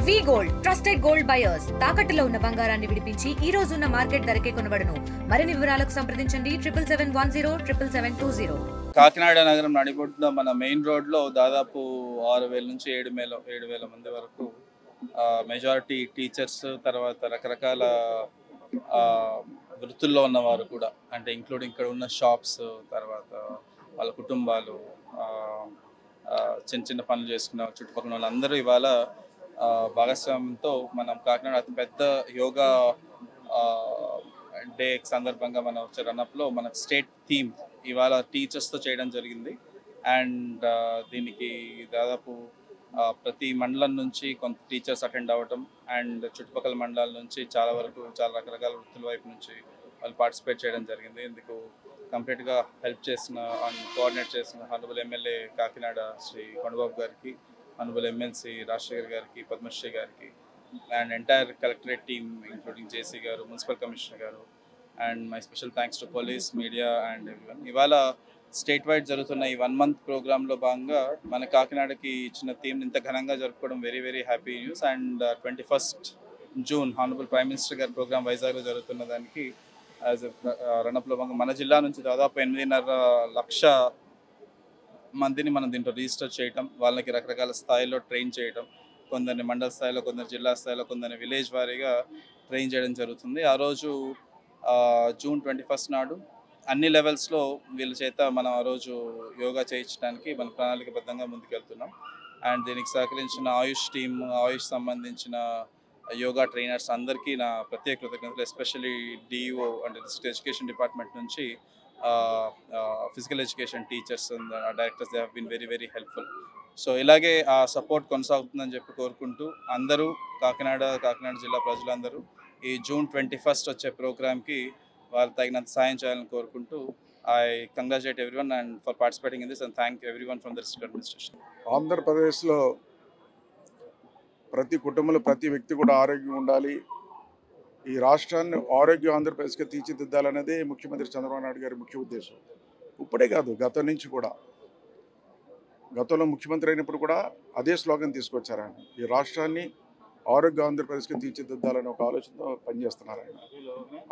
వి gold trusted gold buyers తాకట్టులో ఉన్న బంగారాన్ని విడిపించి ఈ రోజు ఉన్న మార్కెట్ ధరకే కొనబడును. మరిన్ని వివరాలకు సంప్రదించండి 7710 కాకినాడ నగరం నడిబొడ్డున మన మెయిన్ రోడ్లో దాదాపు 6,000 నుంచి 7,000 మంది వరకు మెజారిటీ టీచర్స్, తర్వాత రకరకాల వృత్తుల్లో ఉన్నవారు కూడా, అంటే ఇంక్లూడింగ్ ఇక్కడ ఉన్న షాప్స్, తర్వాత వాళ్ళ కుటుంబాలు, చిన్న చిన్న పనులు చేసుకున్న చుట్టుపక్కల వాళ్ళందరూ ఇవాళ భాగస్వామ్యంతో మనం కాకినాడ అతిపెద్ద యోగా డే సందర్భంగా మనం వచ్చే రన్అప్లో మన స్టేట్ థీమ్ ఇవాళ టీచర్స్తో చేయడం జరిగింది. అండ్ దీనికి దాదాపు ప్రతి మండలం నుంచి కొంత టీచర్స్ అటెండ్ అవ్వటం, అండ్ చుట్టుపక్కల మండలాల నుంచి చాలా రకరకాల వృత్తుల వైపు నుంచి వాళ్ళు పార్టిసిపేట్ చేయడం జరిగింది. ఇందుకు కంప్లీట్గా హెల్ప్ చేసిన అండ్ కోఆర్డినేట్ చేసిన హానరబుల్ ఎమ్మెల్యే కాకినాడ శ్రీ కొండబాబు గారికి, హానరబుల్ ఎమ్మెల్సీ రాజశేఖర్ గారికి, పద్మశ్రీ గారికి, and entire collectorate team including JC గారు, మున్సిపల్ కమిషనర్ గారు, and my special thanks to police, media and everyone. ఇవాళ స్టేట్ వైడ్ జరుగుతున్న ఈ 1 month ప్రోగ్రాంలో భాగంగా మన కాకినాడకి ఇచ్చిన థీమ్ ఇంత ఘనంగా జరుపుకోవడం very very happy news. And 21st June honourable prime minister గారి ప్రోగ్రామ్ వైజాగ్లో జరుగుతున్న దానికి యాజ్ రన్అప్లో భాగంగా మన జిల్లా నుంచి దాదాపు 8.5 లక్ష మందిని మనం దీంట్లో రిజిస్టర్ చేయటం, వాళ్ళకి రకరకాల స్థాయిలో ట్రైన్ చేయటం, కొందరిని మండల స్థాయిలో, కొందరు జిల్లా స్థాయిలో, కొందరిని విలేజ్ వారీగా ట్రైన్ చేయడం జరుగుతుంది. ఆ రోజు June 21st నాడు అన్ని లెవెల్స్లో వీళ్ళ చేత మనం ఆ రోజు యోగా చేయించడానికి మన ప్రణాళికబద్ధంగా ముందుకెళ్తున్నాం. అండ్ దీనికి సహకరించిన ఆయుష్ టీమ్, ఆయుష్ సంబంధించిన యోగా ట్రైనర్స్ అందరికీ నా ప్రత్యేక కృతజ్ఞతలు. ఎస్పెషల్లీ డిఈఓ అంటే డిస్ట్రిక్ట్ ఎడ్యుకేషన్ డిపార్ట్మెంట్ నుంచి physical education teachers and directors, they have been very very helpful. So ఇలాగే ఆ సపోర్ట్ కొనసాగుతుందని చెప్పి కోరుకుంటూ అందరూ కాకినాడ జిల్లా ప్రజలందరూ ఈ June 21st వచ్చే ప్రోగ్రామ్కి వాళ్ళు తగినంత సాయం చేయాలని కోరుకుంటూ I congratulate everyone and for participating in this and thank everyone from the district administration. ఆంధ్రప్రదేశ్లో ప్రతి కుటుంబంలో ప్రతి వ్యక్తి కూడా ఆరోగ్యంగా ఉండాలి, ఈ రాష్ట్రాన్ని ఆరోగ్య ఆంధ్రప్రదేశ్గా తీర్చిదిద్దాలనేది ముఖ్యమంత్రి చంద్రబాబు నాయుడు గారి ముఖ్య ఉద్దేశం. ఇప్పుడే కాదు, గతం నుంచి కూడా, గతంలో ముఖ్యమంత్రి అయినప్పుడు కూడా అదే స్లోగన్ తీసుకొచ్చారు ఆయన. ఈ రాష్ట్రాన్ని ఆరోగ్య ఆంధ్రప్రదేశ్కి తీర్చిదిద్దాలని ఒక ఆలోచనతో పనిచేస్తున్నారు ఆయన.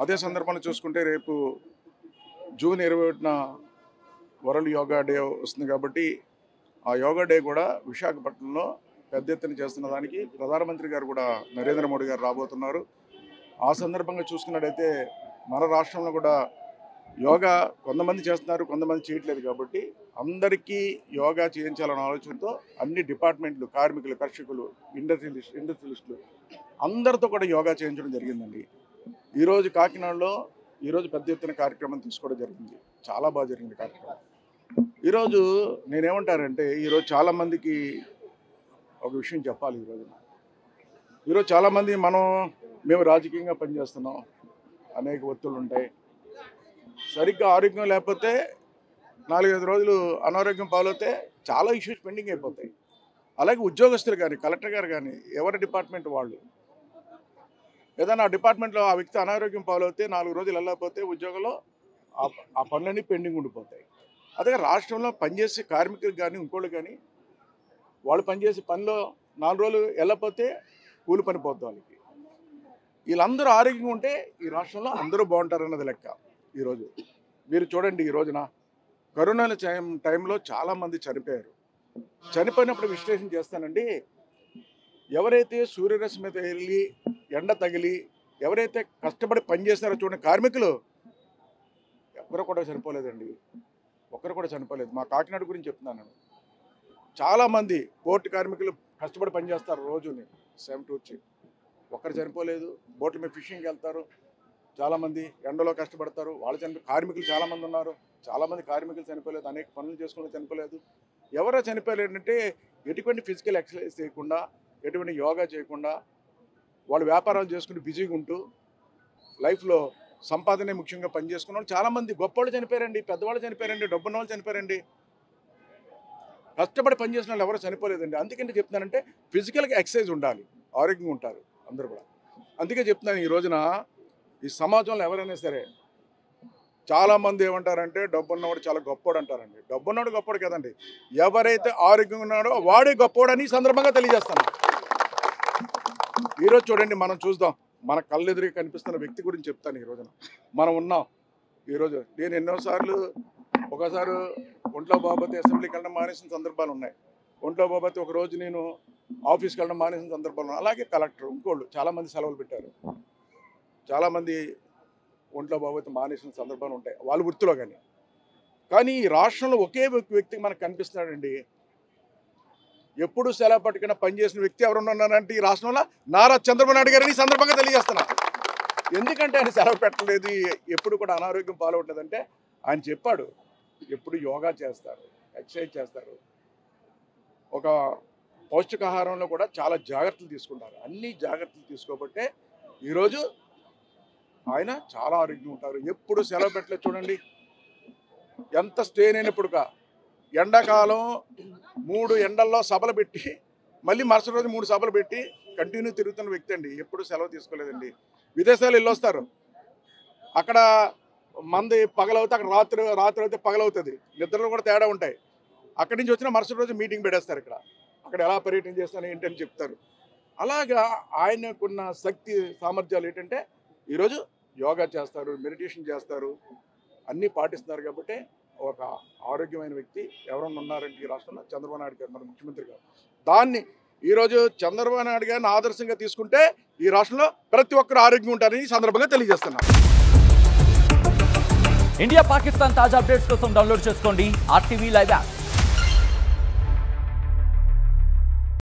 అదే సందర్భంలో చూసుకుంటే రేపు June 21న వరల్డ్ యోగా డే వస్తుంది కాబట్టి ఆ యోగా డే కూడా విశాఖపట్నంలో పెద్ద ఎత్తున చేస్తున్న దానికి ప్రధానమంత్రి గారు కూడా నరేంద్ర మోడీ గారు రాబోతున్నారు. ఆ సందర్భంగా చూసుకున్నట్టయితే మన రాష్ట్రంలో కూడా యోగా కొంతమంది చేస్తున్నారు, కొంతమంది చేయట్లేదు కాబట్టి అందరికీ యోగా చేయించాలన్న ఆలోచనతో అన్ని డిపార్ట్మెంట్లు, కార్మికులు, కర్షకులు, ఇండస్ట్రియలిస్టులు అందరితో కూడా యోగా చేయించడం జరిగిందండి. ఈరోజు కాకినాడలో ఈరోజు పెద్ద ఎత్తున కార్యక్రమం తీసుకోవడం జరిగింది. చాలా బాగా జరిగింది కార్యక్రమం. ఈరోజు నేనేమంటానంటే ఈరోజు చాలామందికి ఒక విషయం చెప్పాలి. ఈరోజు చాలామంది మేము రాజకీయంగా పనిచేస్తున్నాం, అనేక ఒత్తిళ్ళు ఉంటాయి, సరిగ్గా ఆరోగ్యం లేకపోతే 4-5 రోజులు అనారోగ్యం పాలవుతే చాలా ఇష్యూస్ పెండింగ్ అయిపోతాయి. అలాగే ఉద్యోగస్తులు కానీ, కలెక్టర్ గారు కానీ, ఎవరి డిపార్ట్మెంట్ వాళ్ళు ఏదైనా ఆ డిపార్ట్మెంట్లో ఆ వ్యక్తి అనారోగ్యం పాలవుతే 4 రోజులు వెళ్ళకపోతే ఉద్యోగంలో ఆ పనులన్నీ పెండింగ్ ఉండిపోతాయి. అదే రాష్ట్రంలో పనిచేసే కార్మికులకు కానీ ఇంకోళ్ళు కానీ వాళ్ళు పనిచేసే పనిలో 4 రోజులు వెళ్ళకపోతే కూలి పని పోద్ది వాళ్ళకి. వీళ్ళందరూ ఆరోగ్యంగా ఉంటే ఈ రాష్ట్రంలో అందరూ బాగుంటారన్నది లెక్క. ఈరోజు మీరు చూడండి, ఈ రోజున కరోనా టైంలో చాలామంది చనిపోయారు. చనిపోయినప్పుడు విశ్లేషణ చేస్తానండి, ఎవరైతే సూర్యరశ్మి తగిలి, ఎండ తగిలి, ఎవరైతే కష్టపడి పనిచేస్తారో చూడండి కార్మికులు, ఒక్కరు కూడా చనిపోలేదండి, ఒక్కరు కూడా చనిపోలేదు. మా కాకినాడ గురించి చెప్తున్నాను. చాలామంది పోర్టు కార్మికులు కష్టపడి పనిచేస్తారు రోజుని 7 to 3, ఒక్కరు చనిపోలేదు. బోట్ల మీద ఫిషింగ్కి వెళ్తారు, చాలామంది ఎండలో కష్టపడతారు, వాళ్ళు కార్మికులు చాలామంది ఉన్నారు, చాలామంది కార్మికులు చనిపోలేదు, అనేక పనులు చేసుకుని చనిపోలేదు. ఎవరో చనిపోలేదంటే ఎటువంటి ఫిజికల్ ఎక్సర్సైజ్ చేయకుండా, ఎటువంటి యోగా చేయకుండా, వాళ్ళు వ్యాపారాలు చేసుకుని బిజీగా ఉంటూ లైఫ్లో సంపాదనే ముఖ్యంగా పనిచేసుకున్న వాళ్ళు చాలామంది గొప్పవాళ్ళు చనిపోయారండి, పెద్దవాళ్ళు చనిపోయారండి, డబ్బున్న వాళ్ళు చనిపోయారండి. కష్టపడి పనిచేసిన వాళ్ళు ఎవరో చనిపోలేదండి. అందుకంటే చెప్తున్నానంటే ఫిజికల్గా ఎక్సర్సైజ్ ఉండాలి, ఆరోగ్యంగా ఉంటారు అందరూ కూడా. అందుకే చెప్తున్నాను, ఈ రోజున ఈ సమాజంలో ఎవరైనా సరే చాలామంది ఏమంటారంటే డబ్బున్నవాడు చాలా గొప్పోడు అంటారండి. డబ్బున్నవాడు గొప్పోడు కదండి, ఎవరైతే ఆరోగ్యంగా ఉన్నాడో వాడే గొప్పోడని ఈ సందర్భంగా తెలియజేస్తాను. ఈరోజు చూడండి, మనం చూద్దాం, మన కళ్ళెదురుగా కనిపిస్తున్న వ్యక్తి గురించి చెప్తాను. ఈ రోజున మనం ఉన్నాం. ఈరోజు నేను ఎన్నోసార్లు, ఒకసారి ఒంట్లో బాబోతే అసెంబ్లీకి వెళ్ళడం మానేసిన సందర్భాలు ఉన్నాయి. ఒంట్లో బాబోతే ఒక రోజు నేను ఆఫీస్కి వెళ్ళడం మానేసిన సందర్భాలు ఉన్నాయి. అలాగే కలెక్టర్, ఇంకోళ్ళు చాలామంది సెలవులు పెట్టారు. చాలామంది ఒంట్లో బాబోతే మానేసిన సందర్భాలు ఉంటాయి వాళ్ళ వృత్తిలో. కానీ ఈ రాష్ట్రంలో ఒకే వ్యక్తి మనకు కనిపిస్తున్నాడండి. ఎప్పుడు సెలవు పట్టుకున్న పనిచేసిన వ్యక్తి ఎవరున్నారంటే ఈ రాష్ట్రంలో నారా చంద్రబాబు నాయుడు గారిని సందర్భంగా తెలియజేస్తున్నా. ఎందుకంటే ఆయన సెలవు పెట్టలేదు, ఎప్పుడు కూడా అనారోగ్యం పాలవట్లేదంటే ఆయన చెప్పాడు ఎప్పుడు యోగా చేస్తారు, ఎక్సర్సైజ్ చేస్తారు, ఒక పౌష్టికాహారంలో కూడా చాలా జాగ్రత్తలు తీసుకుంటారు. అన్ని జాగ్రత్తలు తీసుకోబట్టే ఈరోజు ఆయన చాలా ఆరోగ్యం ఉంటారు. ఎప్పుడు సెలవు పెట్టలేదు. చూడండి ఎంత స్ట్రెయిన్ అయినప్పుడుగా ఎండాకాలం 3 ఎండల్లో సభలు పెట్టి మళ్ళీ మరుసటి రోజు 3 సభలు పెట్టి కంటిన్యూ తిరుగుతున్న వ్యక్తి అండి. ఎప్పుడు సెలవు తీసుకోలేదండి. విదేశాలు వెళ్ళొస్తారు, అక్కడ మంది పగలవుతే అక్కడ రాత్రి అయితే పగలవుతుంది, నిద్రలో కూడా తేడా ఉంటాయి. అక్కడి నుంచి వచ్చిన మరుసటి రోజు మీటింగ్ పెట్టేస్తారు. అక్కడ ఎలా పర్యటన చేస్తాను ఏంటని చెప్తారు. అలాగా ఆయనకున్న శక్తి సామర్థ్యాలు ఏంటంటే ఈరోజు యోగా చేస్తారు, మెడిటేషన్ చేస్తారు, అన్నీ పాటిస్తున్నారు. కాబట్టి ఒక ఆరోగ్యమైన వ్యక్తి ఎవరన్నా ఉన్నారంటే ఈ రాష్ట్రంలో చంద్రబాబు నాయుడు గారు, మన ముఖ్యమంత్రి గారు. దాన్ని ఈరోజు చంద్రబాబు నాయుడు గారిని ఆదర్శంగా తీసుకుంటే ఈ రాష్ట్రంలో ప్రతి ఒక్కరు ఆరోగ్యం ఉంటారని ఈ సందర్భంగా తెలియజేస్తున్నారు. ఇండియా పాకిస్తాన్ తాజా అప్డేట్స్ కోసం డౌన్లోడ్ చేసుకోండి RTV లైవ్ యాప్.